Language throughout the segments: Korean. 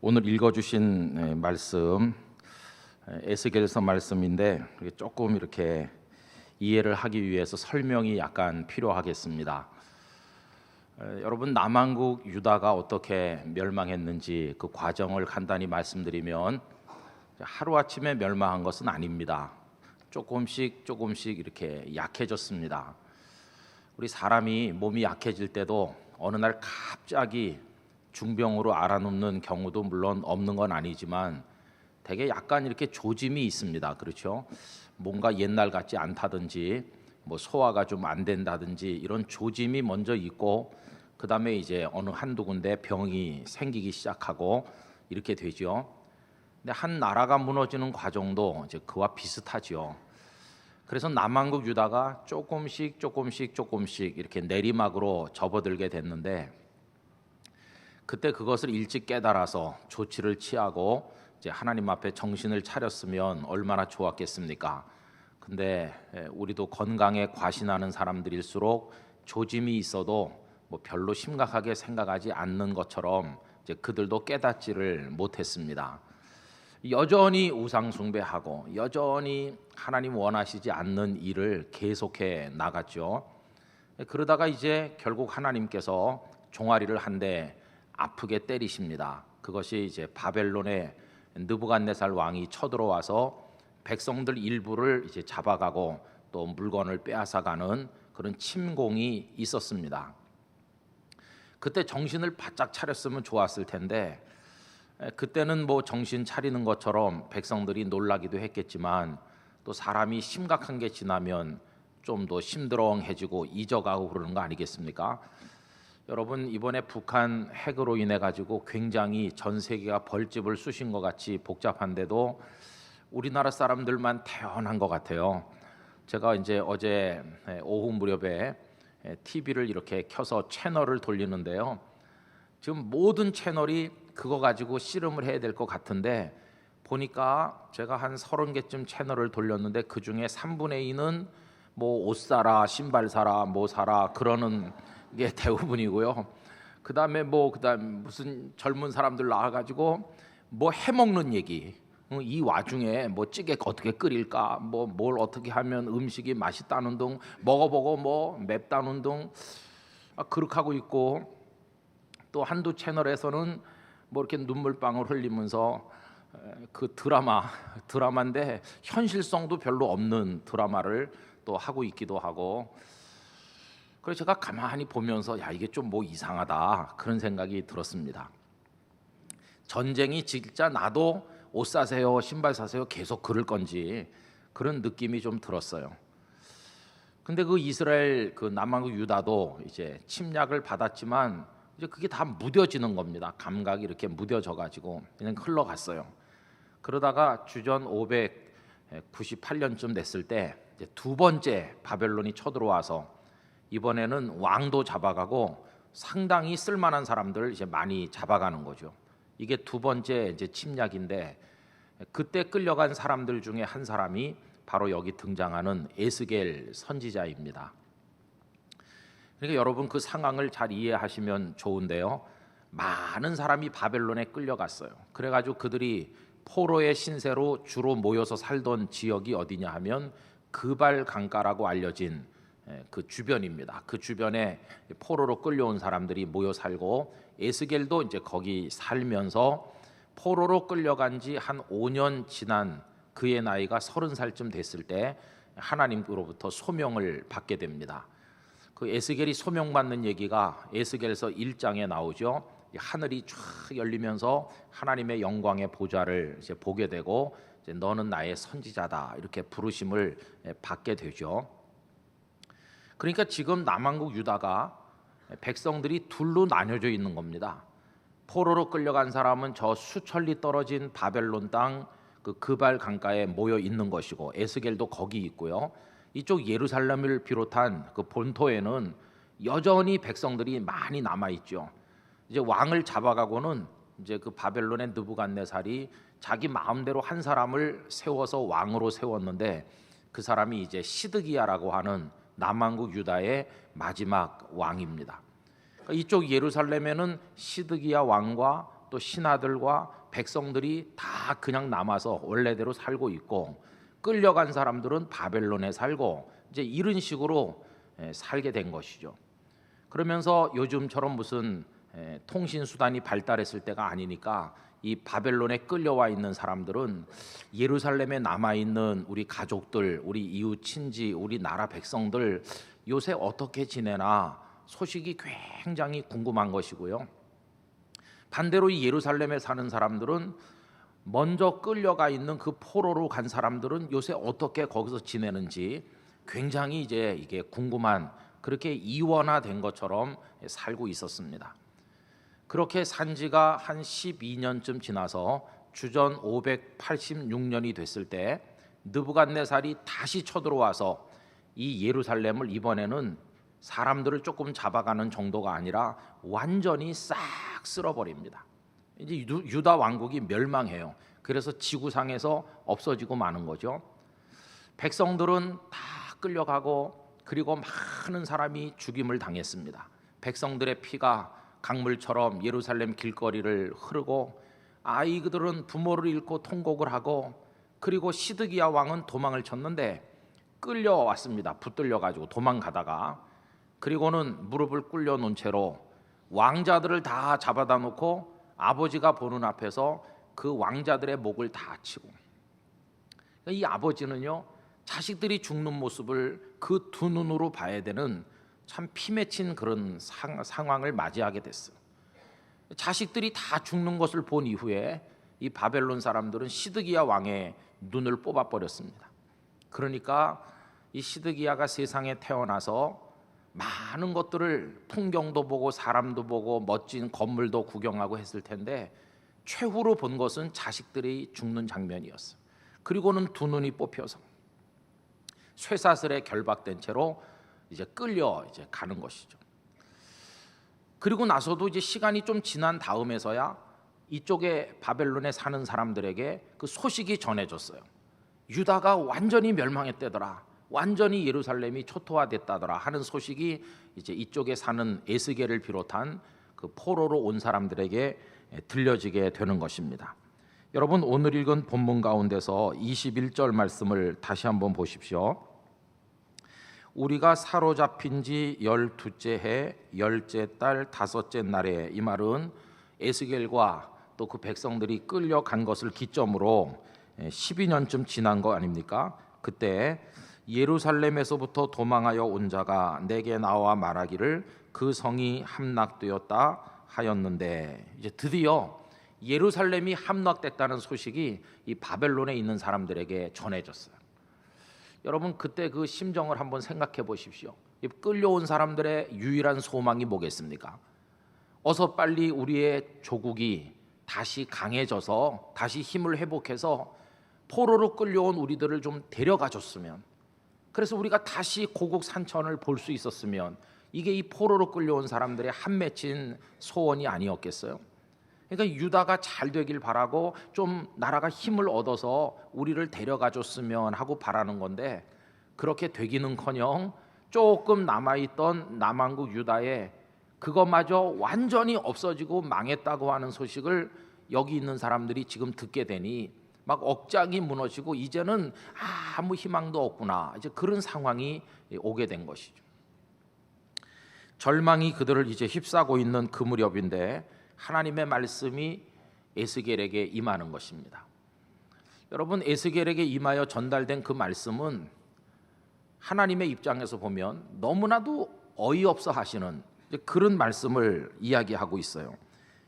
오늘 읽어주신 말씀 에스겔서 말씀인데 조금 이렇게 이해를 하기 위해서 설명이 약간 필요하겠습니다. 여러분, 남왕국 유다가 어떻게 멸망했는지 그 과정을 간단히 말씀드리면 하루아침에 멸망한 것은 아닙니다. 조금씩 이렇게 약해졌습니다. 우리 사람이 몸이 약해질 때도 어느 날 갑자기 중병으로 알아눕는 경우도 물론 없는 건 아니지만 되게 약간 이렇게 조짐이 있습니다. 그렇죠? 뭔가 옛날 같지 않다든지 뭐 소화가 좀 안 된다든지 이런 조짐이 먼저 있고 그 다음에 이제 어느 한두 군데 병이 생기기 시작하고 이렇게 되죠. 근데 한 나라가 무너지는 과정도 이제 그와 비슷하죠. 그래서 남왕국 유다가 조금씩 이렇게 내리막으로 접어들게 됐는데 그때 그것을 일찍 깨달아서 조치를 취하고 이제 하나님 앞에 정신을 차렸으면 얼마나 좋았겠습니까? 근데 우리도 건강에 과신하는 사람들일수록 조짐이 있어도 뭐 별로 심각하게 생각하지 않는 것처럼 이제 그들도 깨닫지를 못했습니다. 여전히 우상 숭배하고 여전히 하나님 원하시지 않는 일을 계속해 나갔죠. 그러다가 이제 결국 하나님께서 종아리를 한 대 아프게 때리십니다. 그것이 이제 바벨론의 느부갓네살 왕이 쳐들어와서 백성들 일부를 이제 잡아가고 또 물건을 빼앗아가는 그런 침공이 있었습니다. 그때 정신을 바짝 차렸으면 좋았을 텐데 그때는 뭐 정신 차리는 것처럼 백성들이 놀라기도 했겠지만 또 사람이 심각한 게 지나면 좀 더 심드렁해지고 잊어가고 그러는 거 아니겠습니까? 여러분, 이번에 북한 핵으로 인해 가지고 굉장히 전 세계가 벌집을 쑤신 것 같이 복잡한데도 우리나라 사람들만 태어난 것 같아요. 제가 이제 어제 오후 무렵에 TV를 이렇게 켜서 채널을 돌리는데요. 지금 모든 채널이 그거 가지고 씨름을 해야 될 것 같은데 보니까 제가 한 30개쯤 채널을 돌렸는데 그 중에 3분의 2는 뭐 옷 사라, 신발 사라, 뭐 사라 그러는 게 대부분이고요. 그다음에 무슨 젊은 사람들 나와가지고 뭐 해먹는 얘기. 이 와중에 뭐 찌개 어떻게 끓일까, 뭐 뭘 어떻게 하면 음식이 맛있다는 등 먹어보고 뭐 맵다는 등 그렇게 하고 있고 또 한두 채널에서는 뭐 이렇게 눈물방울 흘리면서 그 드라마인데 현실성도 별로 없는 드라마를 또 하고 있기도 하고 그래서 제가 가만히 보면서 이게 좀 뭐 이상하다 그런 생각이 들었습니다. 전쟁이 진짜 나도 옷 사세요, 신발 사세요 계속 그럴 건지 그런 느낌이 좀 들었어요. 근데 그 이스라엘 그 남왕국 유다도 이제 침략을 받았지만 이제 그게 다 무뎌지는 겁니다. 감각이 이렇게 무뎌져 가지고 그냥 흘러갔어요. 그러다가 주전 598년쯤 됐을 때 이제 두 번째 바벨론이 쳐들어와서 이번에는 왕도 잡아가고 상당히 쓸만한 사람들 이제 많이 잡아가는 거죠. 이게 두 번째 이제 침략인데 그때 끌려간 사람들 중에 한 사람이 바로 여기 등장하는 에스겔 선지자입니다. 그러니까 여러분 그 상황을 잘 이해하시면 좋은데요. 많은 사람이 바벨론에 끌려갔어요. 그래가지고 그들이 포로의 신세로 주로 모여서 살던 지역이 어디냐 하면 그발 강가라고 알려진 그 주변입니다. 그 주변에 포로로 끌려온 사람들이 모여 살고 에스겔도 이제 거기 살면서 포로로 끌려간 지 한 5년 지난 그의 나이가 30살쯤 됐을 때 하나님으로부터 소명을 받게 됩니다. 그 에스겔이 소명받는 얘기가 에스겔서 1장에 나오죠. 하늘이 쫙 열리면서 하나님의 영광의 보좌를 이제 보게 되고 이제 너는 나의 선지자다 이렇게 부르심을 받게 되죠. 그러니까 지금 남왕국 유다가 백성들이 둘로 나뉘어져 있는 겁니다. 포로로 끌려간 사람은 저 수천리 떨어진 바벨론 땅 그 그발 강가에 모여 있는 것이고 에스겔도 거기 있고요. 이쪽 예루살렘을 비롯한 그 본토에는 여전히 백성들이 많이 남아 있죠. 이제 왕을 잡아가고는 이제 그 바벨론의 느부갓네살이 자기 마음대로 한 사람을 세워서 왕으로 세웠는데 그 사람이 이제 시드기야라고 하는 남왕국 유다의 마지막 왕입니다. 이쪽 예루살렘에는 시드기야 왕과 또 신하들과 백성들이 다 그냥 남아서 원래대로 살고 있고, 끌려간 사람들은 바벨론에 살고, 이제 이런 식으로 살게 된 것이죠. 그러면서 요즘처럼 무슨 통신 수단이 발달했을 때가 아니니까 이 바벨론에 끌려와 있는 사람들은 예루살렘에 남아 있는 우리 가족들, 우리 이웃 친지, 우리 나라 백성들 요새 어떻게 지내나 소식이 굉장히 궁금한 것이고요. 반대로 이 예루살렘에 사는 사람들은 먼저 끌려가 있는 그 포로로 간 사람들은 요새 어떻게 거기서 지내는지 굉장히 이제 이게 궁금한, 그렇게 이원화된 것처럼 살고 있었습니다. 그렇게 산 지가 한 12년쯤 지나서 주전 586년이 됐을 때 느부갓네살이 다시 쳐들어와서 이 예루살렘을 이번에는 사람들을 조금 잡아가는 정도가 아니라 완전히 싹 쓸어버립니다. 이제 유다 왕국이 멸망해요. 그래서 지구상에서 없어지고 마는 거죠. 백성들은 다 끌려가고, 그리고 많은 사람이 죽임을 당했습니다. 백성들의 피가 강물처럼 예루살렘 길거리를 흐르고, 아이들은 부모를 잃고 통곡을 하고, 그리고 시드기야 왕은 도망을 쳤는데 끌려왔습니다. 붙들려 가지고 도망가다가, 그리고는 무릎을 꿇려 놓은 채로 왕자들을 다 잡아다 놓고 아버지가 보는 앞에서 그 왕자들의 목을 다 치고, 이 아버지는요 자식들이 죽는 모습을 그 두 눈으로 봐야 되는 참 피맺힌 그런 상황을 맞이하게 됐어요. 자식들이 다 죽는 것을 본 이후에 이 바벨론 사람들은 시드기야 왕의 눈을 뽑아버렸습니다. 그러니까 이 시드기야가 세상에 태어나서 많은 것들을, 풍경도 보고 사람도 보고 멋진 건물도 구경하고 했을 텐데 최후로 본 것은 자식들이 죽는 장면이었어요. 그리고는 두 눈이 뽑혀서 쇠사슬에 결박된 채로 이제 끌려 이제 가는 것이죠. 그리고 나서도 이제 시간이 좀 지난 다음에서야 이쪽에 바벨론에 사는 사람들에게 그 소식이 전해졌어요. 유다가 완전히 멸망했다더라, 완전히 예루살렘이 초토화됐다더라 하는 소식이 이제 이쪽에 사는 에스겔을 비롯한 그 포로로 온 사람들에게 들려지게 되는 것입니다. 여러분, 오늘 읽은 본문 가운데서 21절 말씀을 다시 한번 보십시오. 우리가 사로잡힌 지 12째 해 10째 달 5째 날에, 이 말은 에스겔과 또 그 백성들이 끌려간 것을 기점으로 12년쯤 지난 거 아닙니까? 그때 예루살렘에서부터 도망하여 온 자가 내게 나와 말하기를 그 성이 함락되었다 하였는데, 이제 드디어 예루살렘이 함락됐다는 소식이 이 바벨론에 있는 사람들에게 전해졌어요. 여러분, 그때 그 심정을 한번 생각해 보십시오. 끌려온 사람들의 유일한 소망이 뭐겠습니까? 어서 빨리 우리의 조국이 다시 강해져서 다시 힘을 회복해서 포로로 끌려온 우리들을 좀 데려가 줬으면, 그래서 우리가 다시 고국 산천을 볼 수 있었으면, 이게 이 포로로 끌려온 사람들의 한 맺힌 소원이 아니었겠어요? 그러니까 유다가 잘 되길 바라고 좀 나라가 힘을 얻어서 우리를 데려가 줬으면 하고 바라는 건데, 그렇게 되기는커녕 조금 남아있던 남왕국 유다에 그것마저 완전히 없어지고 망했다고 하는 소식을 여기 있는 사람들이 지금 듣게 되니 막 억장이 무너지고 이제는 아무 희망도 없구나, 이제 그런 상황이 오게 된 것이죠. 절망이 그들을 이제 휩싸고 있는 그 무렵인데 하나님의 말씀이 에스겔에게 임하는 것입니다. 여러분, 에스겔에게 임하여 전달된 그 말씀은 하나님의 입장에서 보면 너무나도 어이없어 하시는 그런 말씀을 이야기하고 있어요.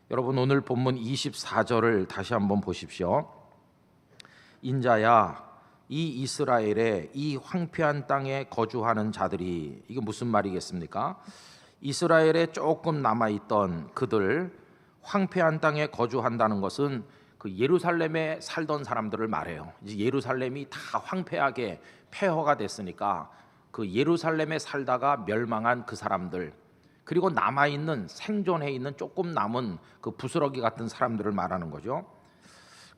여러분, 오늘 본문 24절을 다시 한번 보십시오. 인자야, 이 이스라엘의 이 황폐한 땅에 거주하는 자들이, 이게 무슨 말이겠습니까? 이스라엘에 조금 남아있던 그들, 황폐한 땅에 거주한다는 것은 그 예루살렘에 살던 사람들을 말해요. 이제 예루살렘이 다 황폐하게 폐허가 됐으니까 그 예루살렘에 살다가 멸망한 그 사람들, 그리고 남아있는, 생존해 있는 조금 남은 그 부스러기 같은 사람들을 말하는 거죠.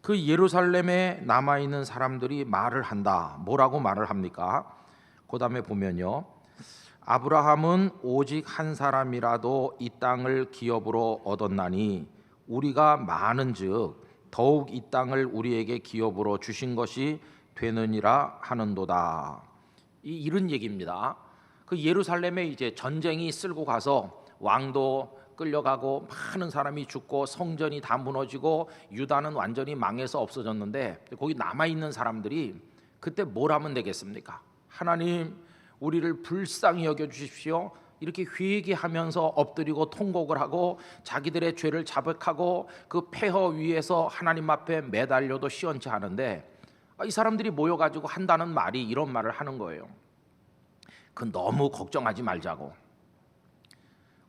그 예루살렘에 남아있는 사람들이 말을 한다. 뭐라고 말을 합니까? 그 다음에 보면요, 아브라함은 오직 한 사람이라도 이 땅을 기업으로 얻었나니 우리가 많은즉 더욱 이 땅을 우리에게 기업으로 주신 것이 되느니라 하는도다. 이런 얘기입니다. 그 예루살렘에 이제 전쟁이 쓸고 가서 왕도 끌려가고 많은 사람이 죽고 성전이 다 무너지고 유다는 완전히 망해서 없어졌는데, 거기 남아있는 사람들이 그때 뭘 하면 되겠습니까? 하나님, 우리를 불쌍히 여겨주십시오. 이렇게 회개하면서 엎드리고 통곡을 하고 자기들의 죄를 자백하고 그 폐허 위에서 하나님 앞에 매달려도 시원치 않은데, 이 사람들이 모여가지고 한다는 말이 이런 말을 하는 거예요. 그 너무 걱정하지 말자고.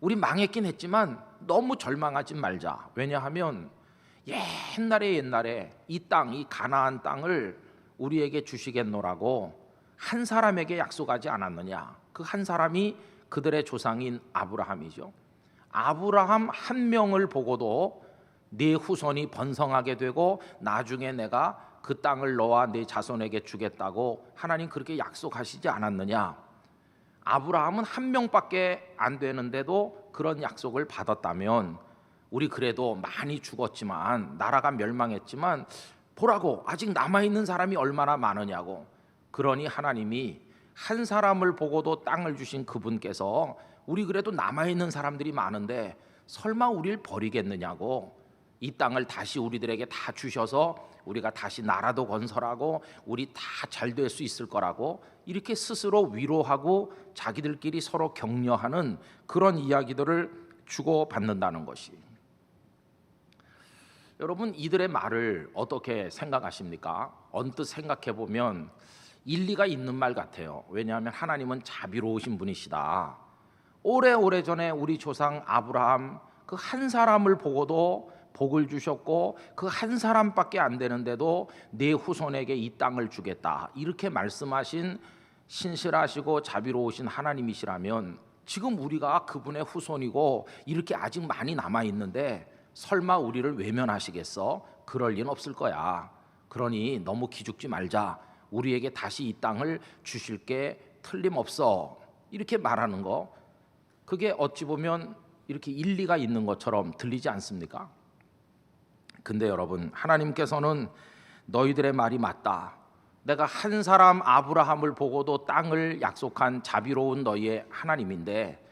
우리 망했긴 했지만 너무 절망하지 말자. 왜냐하면 옛날에 이 땅, 이 가나안 땅을 우리에게 주시겠노라고 한 사람에게 약속하지 않았느냐. 그 한 사람이 그들의 조상인 아브라함이죠. 아브라함 한 명을 보고도 네 후손이 번성하게 되고 나중에 내가 그 땅을 너와 네 자손에게 주겠다고 하나님 그렇게 약속하시지 않았느냐. 아브라함은 한 명밖에 안 되는데도 그런 약속을 받았다면, 우리 그래도 많이 죽었지만 나라가 멸망했지만 보라고 아직 남아있는 사람이 얼마나 많으냐고. 그러니 하나님이 한 사람을 보고도 땅을 주신 그분께서 우리 그래도 남아있는 사람들이 많은데 설마 우리를 버리겠느냐고, 이 땅을 다시 우리들에게 다 주셔서 우리가 다시 나라도 건설하고 우리 다 잘 될 수 있을 거라고 이렇게 스스로 위로하고 자기들끼리 서로 격려하는 그런 이야기들을 주고받는다는 것이. 여러분, 이들의 말을 어떻게 생각하십니까? 언뜻 생각해 보면 일리가 있는 말 같아요. 왜냐하면 하나님은 자비로우신 분이시다. 오래전에 우리 조상 아브라함 그 한 사람을 보고도 복을 주셨고 그 한 사람밖에 안 되는데도 네 후손에게 이 땅을 주겠다, 이렇게 말씀하신 신실하시고 자비로우신 하나님이시라면 지금 우리가 그분의 후손이고 이렇게 아직 많이 남아있는데 설마 우리를 외면하시겠어? 그럴 리는 없을 거야. 그러니 너무 기죽지 말자. 우리에게 다시 이 땅을 주실 게 틀림없어. 이렇게 말하는 거, 그게 어찌 보면 이렇게 일리가 있는 것처럼 들리지 않습니까? 근데 여러분, 하나님께서는 너희들의 말이 맞다. 내가 한 사람 아브라함을 보고도 땅을 약속한 자비로운 너희의 하나님인데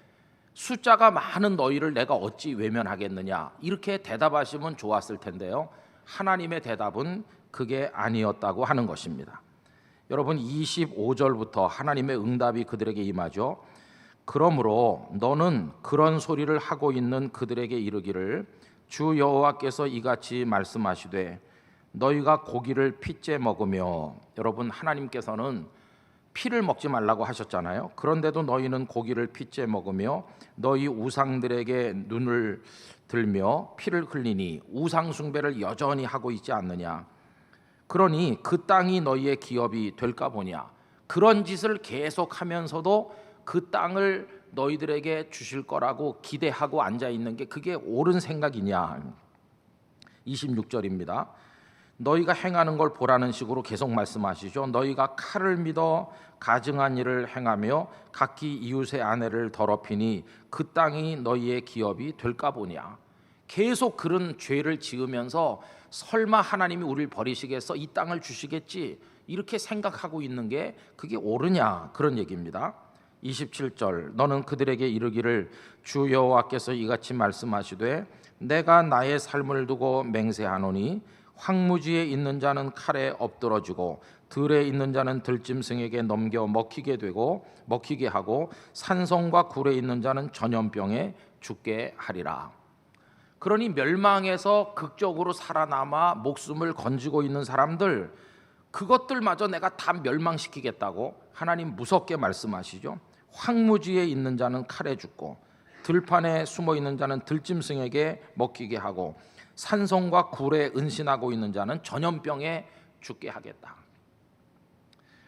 숫자가 많은 너희를 내가 어찌 외면하겠느냐, 이렇게 대답하시면 좋았을 텐데요. 하나님의 대답은 그게 아니었다고 하는 것입니다. 여러분, 25절부터 하나님의 응답이 그들에게 임하죠. 그러므로 너는 그런 소리를 하고 있는 그들에게 이르기를, 주 여호와께서 이같이 말씀하시되 너희가 고기를 핏째 먹으며, 여러분, 하나님께서는 피를 먹지 말라고 하셨잖아요. 그런데도 너희는 고기를 핏째 먹으며 너희 우상들에게 눈을 들며 피를 흘리니 우상 숭배를 여전히 하고 있지 않느냐. 그러니 그 땅이 너희의 기업이 될까 보냐. 그런 짓을 계속하면서도 그 땅을 너희들에게 주실 거라고 기대하고 앉아 있는 게 그게 옳은 생각이냐. 26절입니다. 너희가 행하는 걸 보라는 식으로 계속 말씀하시죠. 너희가 칼을 믿어 가증한 일을 행하며 각기 이웃의 아내를 더럽히니 그 땅이 너희의 기업이 될까 보냐. 계속 그런 죄를 지으면서 설마 하나님이 우리를 버리시겠어? 이 땅을 주시겠지? 이렇게 생각하고 있는 게 그게 옳으냐, 그런 얘기입니다. 27절, 너는 그들에게 이르기를, 주 여호와께서 이같이 말씀하시되 내가 나의 삶을 두고 맹세하노니 황무지에 있는 자는 칼에 엎드러지고 들에 있는 자는 들짐승에게 넘겨 먹히게 하고 산성과 굴에 있는 자는 전염병에 죽게 하리라. 그러니 멸망에서 극적으로 살아남아 목숨을 건지고 있는 사람들, 그것들마저 내가 다 멸망시키겠다고 하나님 무섭게 말씀하시죠. 황무지에 있는 자는 칼에 죽고 들판에 숨어 있는 자는 들짐승에게 먹히게 하고 산성과 굴에 은신하고 있는 자는 전염병에 죽게 하겠다.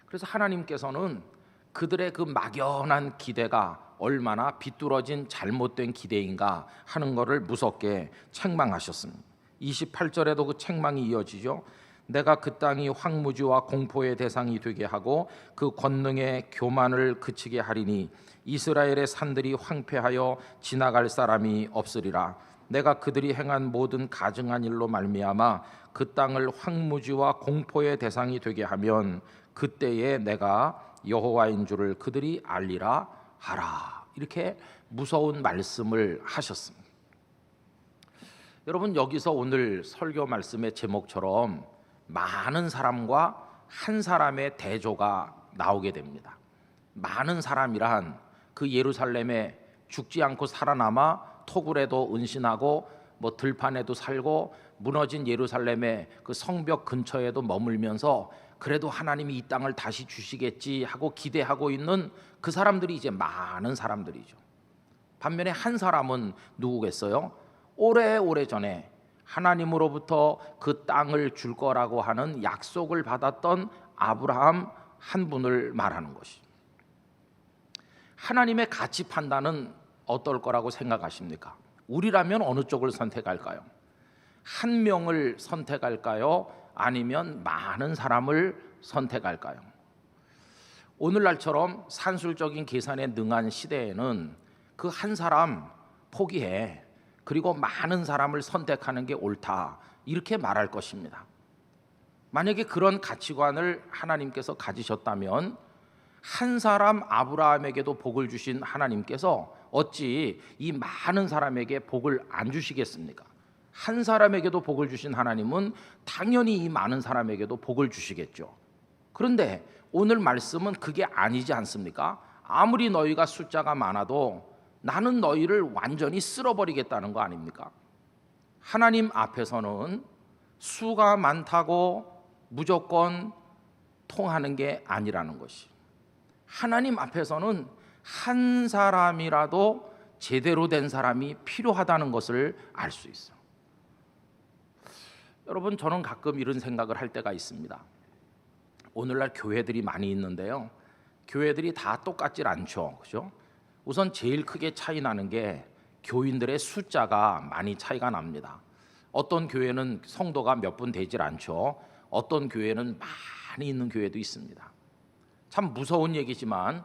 그래서 하나님께서는 그들의 그 막연한 기대가 얼마나 비뚤어진 잘못된 기대인가 하는 것을 무섭게 책망하셨습니다. 28절에도 그 책망이 이어지죠. 내가 그 땅이 황무지와 공포의 대상이 되게 하고 그 권능의 교만을 그치게 하리니 이스라엘의 산들이 황폐하여 지나갈 사람이 없으리라. 내가 그들이 행한 모든 가증한 일로 말미암아 그 땅을 황무지와 공포의 대상이 되게 하면 그때에 내가 여호와인 줄을 그들이 알리라 하라. 이렇게 무서운 말씀을 하셨습니다. 여러분, 여기서 오늘 설교 말씀의 제목처럼 많은 사람과 한 사람의 대조가 나오게 됩니다. 많은 사람이란 그 예루살렘에 죽지 않고 살아남아 토굴에도 은신하고 들판에도 살고 무너진 예루살렘의 그 성벽 근처에도 머물면서 그래도 하나님이 이 땅을 다시 주시겠지 하고 기대하고 있는 그 사람들이 이제 많은 사람들이죠. 반면에 한 사람은 누구겠어요? 오래오래 전에 하나님으로부터 그 땅을 줄 거라고 하는 약속을 받았던 아브라함 한 분을 말하는 것이죠. 하나님의 가치 판단은 어떨 거라고 생각하십니까? 우리라면 어느 쪽을 선택할까요? 한 명을 선택할까요? 아니면 많은 사람을 선택할까요? 오늘날처럼 산술적인 계산에 능한 시대에는 그 한 사람 포기해, 그리고 많은 사람을 선택하는 게 옳다, 이렇게 말할 것입니다. 만약에 그런 가치관을 하나님께서 가지셨다면 한 사람 아브라함에게도 복을 주신 하나님께서 어찌 이 많은 사람에게 복을 안 주시겠습니까? 한 사람에게도 복을 주신 하나님은 당연히 이 많은 사람에게도 복을 주시겠죠. 그런데 오늘 말씀은 그게 아니지 않습니까? 아무리 너희가 숫자가 많아도 나는 너희를 완전히 쓸어버리겠다는 거 아닙니까? 하나님 앞에서는 수가 많다고 무조건 통하는 게 아니라는 것이, 하나님 앞에서는 한 사람이라도 제대로 된 사람이 필요하다는 것을 알 수 있어요. 여러분, 저는 가끔 이런 생각을 할 때가 있습니다. 오늘날 교회들이 많이 있는데요, 교회들이 다 똑같질 않죠, 그죠? 우선 제일 크게 차이 나는 게 교인들의 숫자가 많이 차이가 납니다. 어떤 교회는 성도가 몇 분 되질 않죠. 어떤 교회는 많이 있는 교회도 있습니다. 참 무서운 얘기지만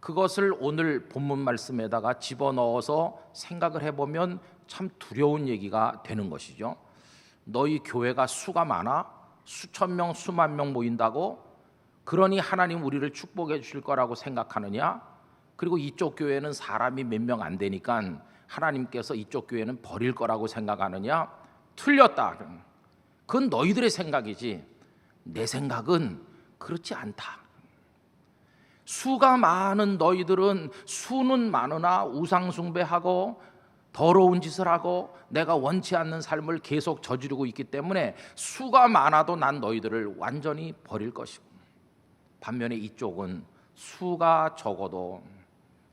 그것을 오늘 본문 말씀에다가 집어넣어서 생각을 해보면 참 두려운 얘기가 되는 것이죠. 너희 교회가 수가 많아? 수천 명, 수만 명 모인다고? 그러니 하나님 우리를 축복해 주실 거라고 생각하느냐? 그리고 이쪽 교회는 사람이 몇 명 안 되니까 하나님께서 이쪽 교회는 버릴 거라고 생각하느냐? 틀렸다. 그건 너희들의 생각이지 내 생각은 그렇지 않다. 수가 많은 너희들은 수는 많으나 우상 숭배하고 더러운 짓을 하고 내가 원치 않는 삶을 계속 저지르고 있기 때문에 수가 많아도 난 너희들을 완전히 버릴 것이고, 반면에 이쪽은 수가 적어도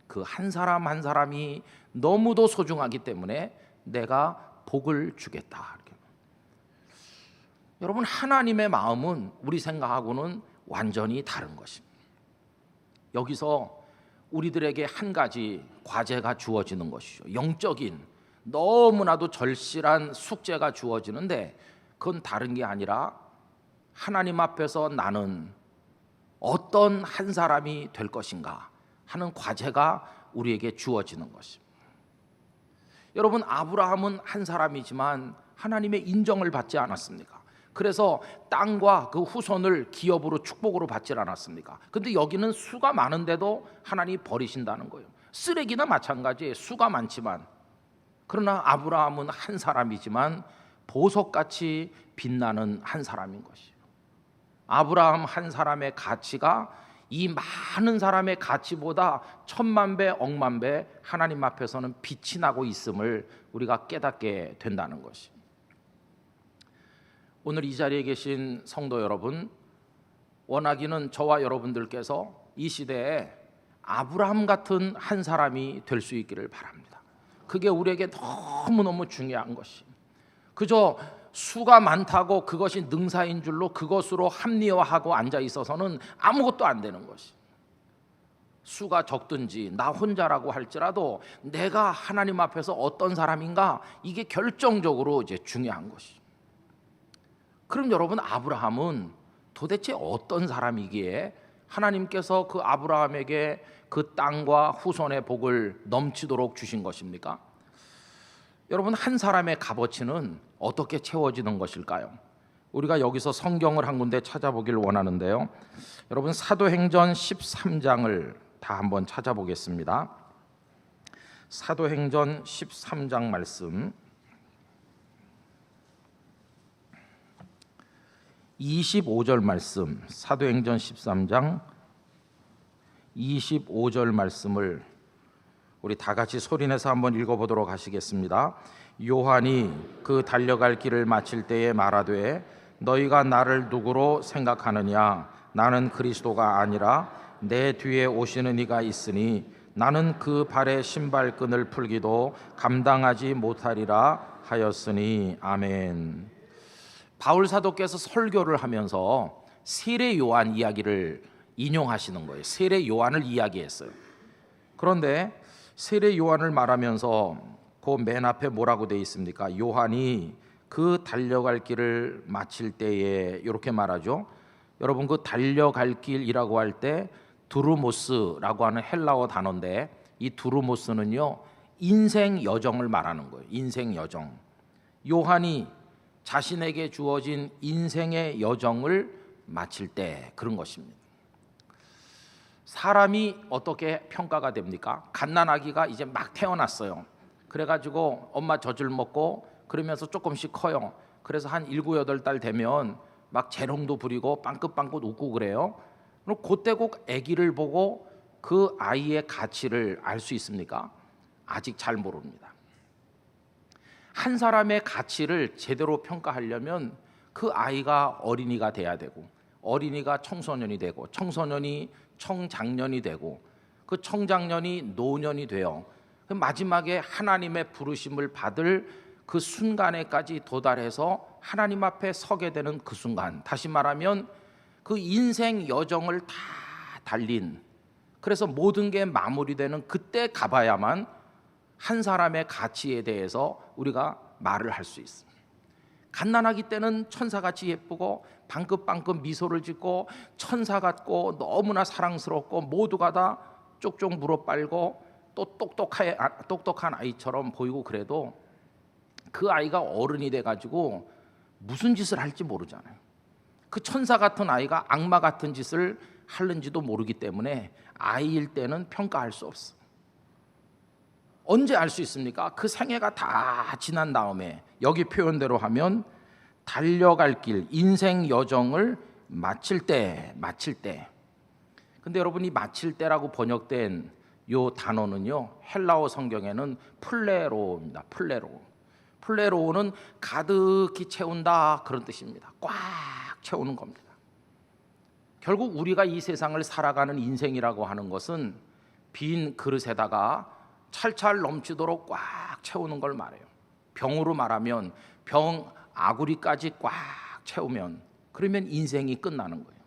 그 한 사람 한 사람이 너무도 소중하기 때문에 내가 복을 주겠다. 이렇게. 여러분, 하나님의 마음은 우리 생각하고는 완전히 다른 것입니다. 여기서 우리들에게 한 가지 과제가 주어지는 것이죠. 영적인 너무나도 절실한 숙제가 주어지는데 그건 다른 게 아니라 하나님 앞에서 나는 어떤 한 사람이 될 것인가 하는 과제가 우리에게 주어지는 것입니다. 여러분, 아브라함은 한 사람이지만 하나님의 인정을 받지 않았습니까? 그래서 땅과 그 후손을 기업으로 축복으로 받지 않았습니까? 근데 여기는 수가 많은데도 하나님이 버리신다는 거예요. 쓰레기나 마찬가지예요. 수가 많지만. 그러나 아브라함은 한 사람이지만 보석같이 빛나는 한 사람인 것이에요. 아브라함 한 사람의 가치가 이 많은 사람의 가치보다 천만 배, 억만 배 하나님 앞에서는 빛이 나고 있음을 우리가 깨닫게 된다는 것입니다. 오늘 이 자리에 계신 성도 여러분, 원하기는 저와 여러분들께서 이 시대에 아브라함 같은 한 사람이 될 수 있기를 바랍니다. 그게 우리에게 너무너무 중요한 것이, 그저 수가 많다고 그것이 능사인 줄로 그것으로 합리화하고 앉아 있어서는 아무것도 안 되는 것이, 수가 적든지 나 혼자라고 할지라도 내가 하나님 앞에서 어떤 사람인가, 이게 결정적으로 이제 중요한 것이. 그럼 여러분, 아브라함은 도대체 어떤 사람이기에 하나님께서 그 아브라함에게 그 땅과 후손의 복을 넘치도록 주신 것입니까? 여러분, 한 사람의 값어치는 어떻게 채워지는 것일까요? 우리가 여기서 성경을 한 군데 찾아보길 원하는데요. 여러분, 사도행전 13장을 다 한번 찾아보겠습니다. 사도행전 13장 말씀 25절 말씀, 사도행전 13장 25절 말씀을 우리 다 같이 소리내서 한번 읽어보도록 하시겠습니다. 요한이 그 달려갈 길을 마칠 때에 말하되 너희가 나를 누구로 생각하느냐? 나는 그리스도가 아니라 내 뒤에 오시는 이가 있으니 나는 그 발의 신발끈을 풀기도 감당하지 못하리라 하였으니. 아멘. 바울 사도께서 설교를 하면서 세례 요한 이야기를 인용하시는 거예요. 세례 요한을 이야기했어요. 그런데 세례 요한을 말하면서 그 맨 앞에 뭐라고 돼 있습니까? 요한이 그 달려갈 길을 마칠 때에 이렇게 말하죠. 여러분, 그 달려갈 길이라고 할 때 두루모스라고 하는 헬라어 단어인데, 이 두루모스는요 인생 여정을 말하는 거예요. 인생 여정. 요한이 자신에게 주어진 인생의 여정을 마칠 때 그런 것입니다. 사람이 어떻게 평가가 됩니까? 갓난아기가 이제 막 태어났어요. 그래가지고 엄마 젖을 먹고 그러면서 조금씩 커요. 그래서 한 7, 8달 되면 막 재롱도 부리고 빵긋빵긋 웃고 그래요. 그럼 그때 꼭 아기를 보고 그 아이의 가치를 알 수 있습니까? 아직 잘 모릅니다. 한 사람의 가치를 제대로 평가하려면 그 아이가 어린이가 돼야 되고, 어린이가 청소년이 되고, 청소년이 청장년이 되고, 그 청장년이 노년이 돼요. 마지막에 하나님의 부르심을 받을 그 순간에까지 도달해서 하나님 앞에 서게 되는 그 순간, 다시 말하면 그 인생 여정을 다 달린, 그래서 모든 게 마무리되는 그때 가봐야만 한 사람의 가치에 대해서 우리가 말을 할 수 있습니다. 갓난아기 때는 천사같이 예쁘고 방긋방긋 미소를 짓고 천사 같고 너무나 사랑스럽고 모두가 다 쪽쪽 물어빨고 또 똑똑한 아이처럼 보이고, 그래도 그 아이가 어른이 돼가지고 무슨 짓을 할지 모르잖아요. 그 천사 같은 아이가 악마 같은 짓을 하는지도 모르기 때문에 아이일 때는 평가할 수 없어. 언제 알 수 있습니까? 그 생애가 다 지난 다음에, 여기 표현대로 하면 달려갈 길, 인생 여정을 마칠 때. 근데 여러분이 마칠 때라고 번역된 요 단어는요, 헬라어 성경에는 플레로입니다. 플레로는 가득히 채운다, 그런 뜻입니다. 꽉 채우는 겁니다. 결국 우리가 이 세상을 살아가는 인생이라고 하는 것은 빈 그릇에다가 찰찰 넘치도록 꽉 채우는 걸 말해요. 병으로 말하면 병 아구리까지 꽉 채우면, 그러면 인생이 끝나는 거예요.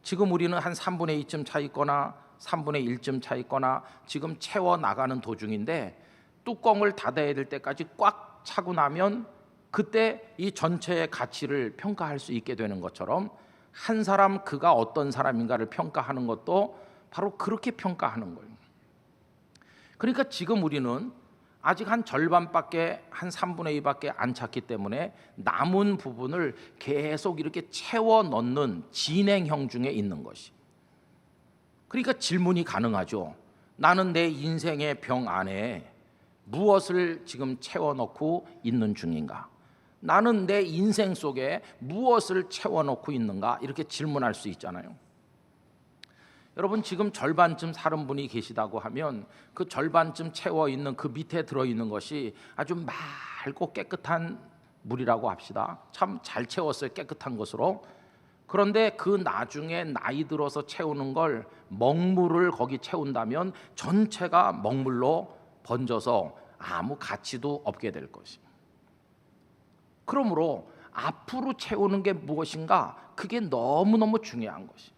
지금 우리는 한 3분의 2쯤 차 있거나 3분의 1쯤 차 있거나 지금 채워 나가는 도중인데, 뚜껑을 닫아야 될 때까지 꽉 차고 나면 그때 이 전체의 가치를 평가할 수 있게 되는 것처럼, 한 사람 그가 어떤 사람인가를 평가하는 것도 바로 그렇게 평가하는 거예요. 그러니까 지금 우리는 아직 한 절반밖에, 한 3분의 2밖에 안 찼기 때문에 남은 부분을 계속 이렇게 채워 넣는 진행형 중에 있는 것이. 그러니까 질문이 가능하죠. 나는 내 인생의 병 안에 무엇을 지금 채워 넣고 있는 중인가? 나는 내 인생 속에 무엇을 채워 넣고 있는가? 이렇게 질문할 수 있잖아요. 여러분, 지금 절반쯤 사는 분이 계시다고 하면 그 절반쯤 채워 있는 그 밑에 들어 있는 것이 아주 맑고 깨끗한 물이라고 합시다. 참 잘 채웠어요, 깨끗한 것으로. 그런데 그 나중에 나이 들어서 채우는 걸, 먹물을 거기 채운다면 전체가 먹물로 번져서 아무 가치도 없게 될 것입니다. 그러므로 앞으로 채우는 게 무엇인가, 그게 너무너무 중요한 것이에요.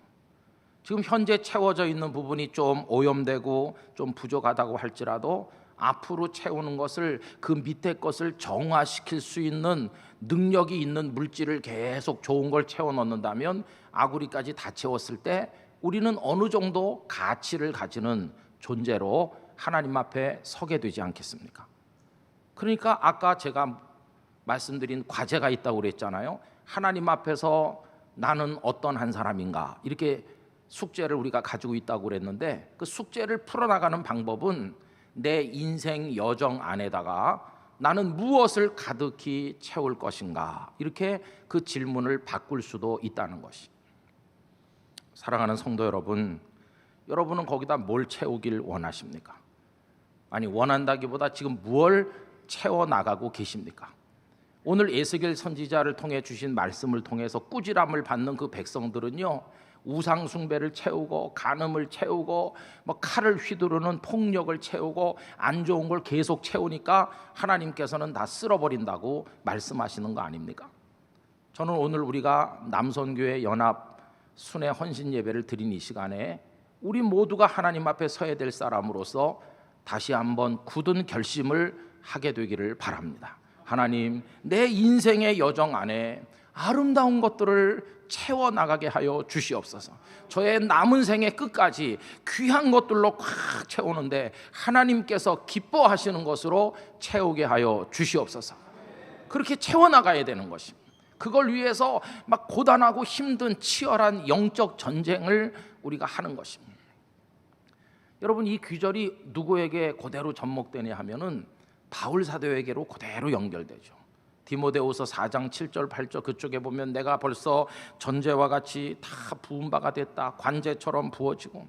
지금 현재 채워져 있는 부분이 좀 오염되고 좀 부족하다고 할지라도 앞으로 채우는 것을, 그 밑에 것을 정화시킬 수 있는 능력이 있는 물질을 계속 좋은 걸 채워 넣는다면, 아구리까지 다 채웠을 때 우리는 어느 정도 가치를 가지는 존재로 하나님 앞에 서게 되지 않겠습니까? 그러니까 아까 제가 말씀드린 과제가 있다고 그랬잖아요. 하나님 앞에서 나는 어떤 한 사람인가, 이렇게 숙제를 우리가 가지고 있다고 그랬는데, 그 숙제를 풀어나가는 방법은 내 인생 여정 안에다가 나는 무엇을 가득히 채울 것인가, 이렇게 그 질문을 바꿀 수도 있다는 것이. 사랑하는 성도 여러분, 여러분은 거기다 뭘 채우길 원하십니까? 아니, 원한다기보다 지금 뭘 채워나가고 계십니까? 오늘 에스겔 선지자를 통해 주신 말씀을 통해서 꾸지람을 받는 그 백성들은요, 우상 숭배를 채우고 간음을 채우고 칼을 휘두르는 폭력을 채우고 안 좋은 걸 계속 채우니까 하나님께서는 다 쓸어버린다고 말씀하시는 거 아닙니까? 저는 오늘 우리가 남선교회 연합 순회 헌신 예배를 드린 이 시간에 우리 모두가 하나님 앞에 서야 될 사람으로서 다시 한번 굳은 결심을 하게 되기를 바랍니다. 하나님, 내 인생의 여정 안에 아름다운 것들을 채워나가게 하여 주시옵소서. 저의 남은 생의 끝까지 귀한 것들로 꽉 채우는데 하나님께서 기뻐하시는 것으로 채우게 하여 주시옵소서. 그렇게 채워나가야 되는 것입니다. 그걸 위해서 막 고단하고 힘든 치열한 영적 전쟁을 우리가 하는 것입니다. 여러분, 이 귀절이 누구에게 그대로 접목되냐 하면은 바울 사도에게로 그대로 연결되죠. 디모데후서 4장 7절 8절 그쪽에 보면 내가 벌써 전제와 같이 다 부은 바가 됐다, 관제처럼 부어지고,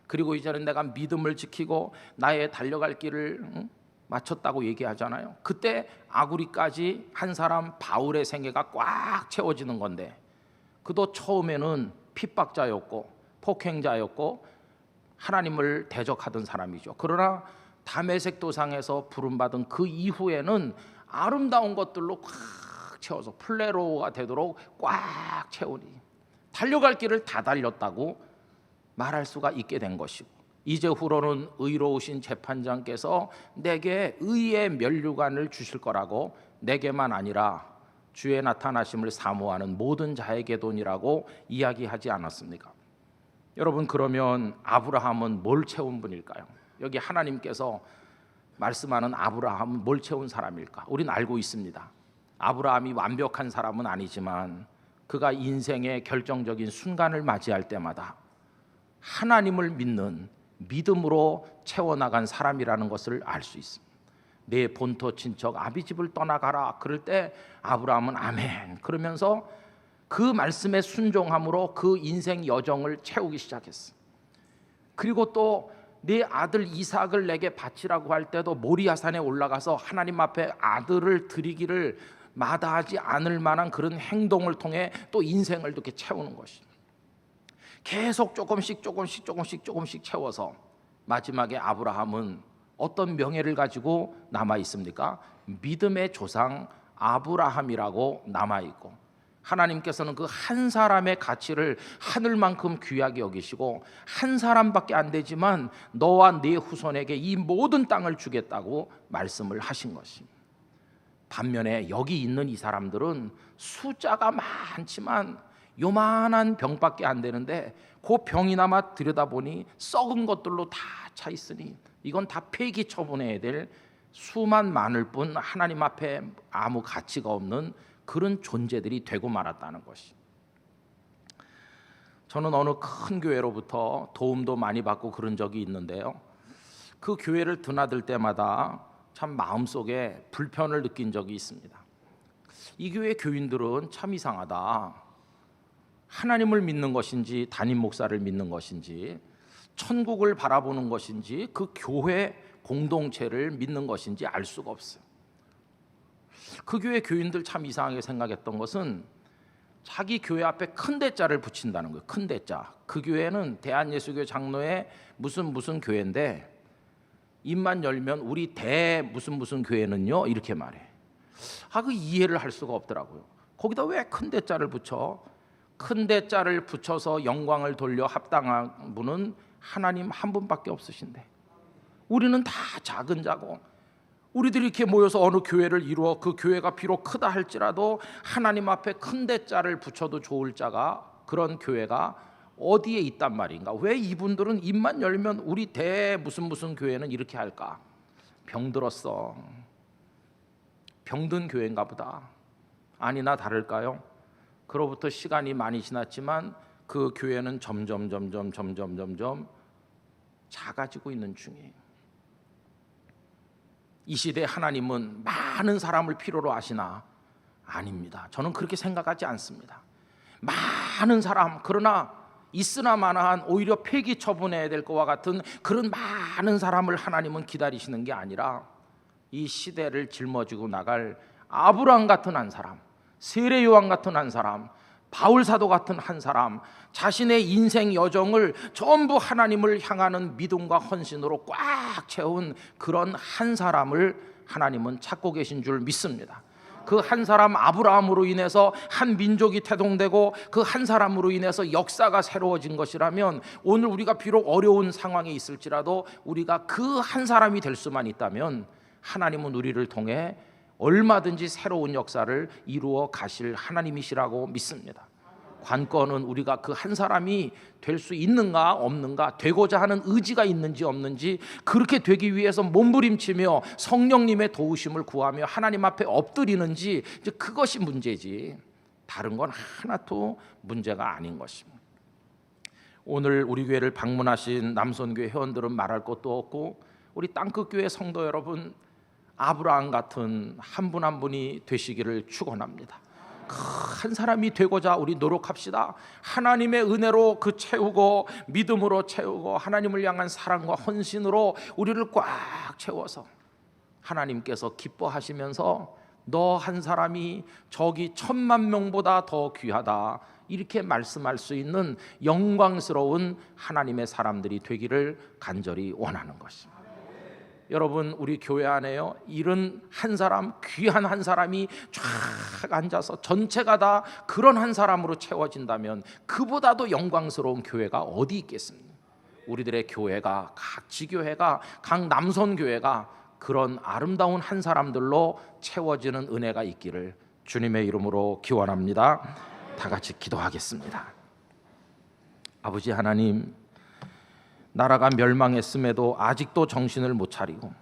그리고 이제는 내가 믿음을 지키고 나의 달려갈 길을 마쳤다고 얘기하잖아요. 그때 아구리까지 한 사람 바울의 생애가 꽉 채워지는 건데, 그도 처음에는 핍박자였고 폭행자였고 하나님을 대적하던 사람이죠. 그러나 다메섹 도상에서 부름받은 그 이후에는 아름다운 것들로 꽉 채워서 플레로가 되도록 꽉 채우니 달려갈 길을 다 달렸다고 말할 수가 있게 된 것이고, 이제 후로는 의로우신 재판장께서 내게 의의 면류관을 주실 거라고 내게만 아니라 주의 나타나심을 사모하는 모든 자에게도니라고 이야기하지 않았습니까? 여러분, 그러면 아브라함은 뭘 채운 분일까요? 여기 하나님께서 말씀하는 아브라함은 뭘 채운 사람일까? 우리는 알고 있습니다. 아브라함이 완벽한 사람은 아니지만 그가 인생의 결정적인 순간을 맞이할 때마다 하나님을 믿는 믿음으로 채워나간 사람이라는 것을 알 수 있습니다. 내 본토 친척 아비집을 떠나가라 그럴 때 아브라함은 아멘 그러면서 그 말씀에 순종함으로 그 인생 여정을 채우기 시작했어. 그리고 또 네 아들 이삭을 내게 바치라고 할 때도 모리아산에 올라가서 하나님 앞에 아들을 드리기를 마다하지 않을 만한 그런 행동을 통해 또 인생을 이렇게 채우는 것이, 계속 조금씩 채워서 마지막에 아브라함은 어떤 명예를 가지고 남아 있습니까? 믿음의 조상 아브라함이라고 남아 있고, 하나님께서는 그 한 사람의 가치를 하늘만큼 귀하게 여기시고 한 사람밖에 안 되지만 너와 네 후손에게 이 모든 땅을 주겠다고 말씀을 하신 것입니다. 반면에 여기 있는 이 사람들은 숫자가 많지만 요만한 병밖에 안 되는데 그 병이나마 들여다보니 썩은 것들로 다 차 있으니 이건 다 폐기 처분해야 될 수만 많을 뿐 하나님 앞에 아무 가치가 없는 그런 존재들이 되고 말았다는 것이. 저는 어느 큰 교회로부터 도움도 많이 받고 그런 적이 있는데요, 그 교회를 드나들 때마다 참 마음속에 불편을 느낀 적이 있습니다. 이 교회 교인들은 참 이상하다, 하나님을 믿는 것인지 담임 목사를 믿는 것인지 천국을 바라보는 것인지 그 교회 공동체를 믿는 것인지 알 수가 없어요. 그 교회 교인들 참 이상하게 생각했던 것은 자기 교회 앞에 큰 대자를 붙인다는 거예요. 큰 대자. 그 교회는 대한예수교 장로의 무슨 교회인데 입만 열면 우리 대 무슨 교회는요 이렇게 말해. 그 이해를 할 수가 없더라고요. 거기다 왜 큰 대자를 붙여? 큰 대자를 붙여서 영광을 돌려 합당한 분은 하나님 한 분밖에 없으신데 우리는 다 작은 자고, 우리들이 이렇게 모여서 어느 교회를 이루어 그 교회가 비록 크다 할지라도 하나님 앞에 큰 대자를 붙여도 좋을 자가, 그런 교회가 어디에 있단 말인가? 왜 이분들은 입만 열면 우리 대 무슨 교회는 이렇게 할까? 병들었어. 병든 교회인가 보다. 아니나 다를까요? 그로부터 시간이 많이 지났지만 그 교회는 점점 작아지고 있는 중이에요. 이 시대에 하나님은 많은 사람을 필요로 하시나? 아닙니다. 저는 그렇게 생각하지 않습니다. 많은 사람, 그러나 있으나 마나한 오히려 폐기 처분해야 될 것과 같은 그런 많은 사람을 하나님은 기다리시는 게 아니라 이 시대를 짊어지고 나갈 아브라함 같은 한 사람, 세례 요한 같은 한 사람, 바울 사도 같은 한 사람, 자신의 인생 여정을 전부 하나님을 향하는 믿음과 헌신으로 꽉 채운 그런 한 사람을 하나님은 찾고 계신 줄 믿습니다. 그 한 사람 아브라함으로 인해서 한 민족이 태동되고 그 한 사람으로 인해서 역사가 새로워진 것이라면 오늘 우리가 비록 어려운 상황에 있을지라도 우리가 그 한 사람이 될 수만 있다면 하나님은 우리를 통해 얼마든지 새로운 역사를 이루어 가실 하나님이시라고 믿습니다. 관건은 우리가 그 한 사람이 될 수 있는가 없는가, 되고자 하는 의지가 있는지 없는지, 그렇게 되기 위해서 몸부림치며 성령님의 도우심을 구하며 하나님 앞에 엎드리는지, 이제 그것이 문제지 다른 건 하나도 문제가 아닌 것입니다. 오늘 우리 교회를 방문하신 남선교회 회원들은 말할 것도 없고 우리 땅끝교회 성도 여러분, 아브라함 같은 한 분 한 분이 되시기를 축원합니다. 한 사람이 되고자 우리 노력합시다. 하나님의 은혜로 그 채우고 믿음으로 채우고 하나님을 향한 사랑과 헌신으로 우리를 꽉 채워서 하나님께서 기뻐하시면서 너 한 사람이 저기 10,000,000명보다 더 귀하다, 이렇게 말씀할 수 있는 영광스러운 하나님의 사람들이 되기를 간절히 원하는 것입니다. 여러분, 우리 교회 안에요, 이런 한 사람, 귀한 한 사람이 쫙 앉아서 전체가 다 그런 한 사람으로 채워진다면 그보다도 영광스러운 교회가 어디 있겠습니까? 우리들의 교회가, 각 지교회가, 각 남선교회가 그런 아름다운 한 사람들로 채워지는 은혜가 있기를 주님의 이름으로 기원합니다. 다 같이 기도하겠습니다. 아버지 하나님, 나라가 멸망했음에도 아직도 정신을 못 차리고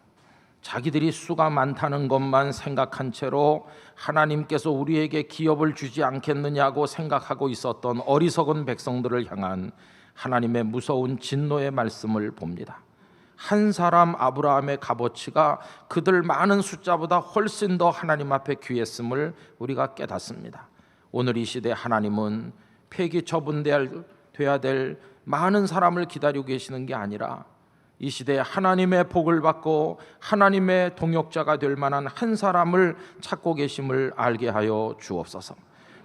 자기들이 수가 많다는 것만 생각한 채로 하나님께서 우리에게 기업을 주지 않겠느냐고 생각하고 있었던 어리석은 백성들을 향한 하나님의 무서운 진노의 말씀을 봅니다. 한 사람 아브라함의 값어치가 그들 많은 숫자보다 훨씬 더 하나님 앞에 귀했음을 우리가 깨닫습니다. 오늘 이 시대 하나님은 폐기 처분돼야 될 많은 사람을 기다리고 계시는 게 아니라 이 시대에 하나님의 복을 받고 하나님의 동역자가 될 만한 한 사람을 찾고 계심을 알게 하여 주옵소서.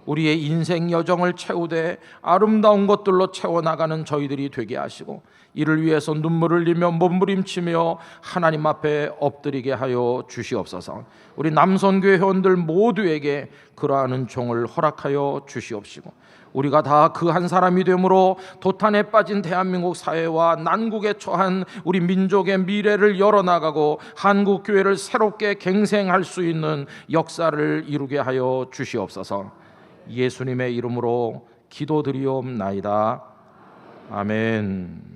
우리의 인생 여정을 채우되 아름다운 것들로 채워나가는 저희들이 되게 하시고 이를 위해서 눈물을 흘리며 몸부림치며 하나님 앞에 엎드리게 하여 주시옵소서. 우리 남선교회 회원들 모두에게 그러한 은총을 허락하여 주시옵시고 우리가 다 그 한 사람이 되므로 도탄에 빠진 대한민국 사회와 난국에 처한 우리 민족의 미래를 열어나가고 한국 교회를 새롭게 갱생할 수 있는 역사를 이루게 하여 주시옵소서. 예수님의 이름으로 기도드리옵나이다. 아멘.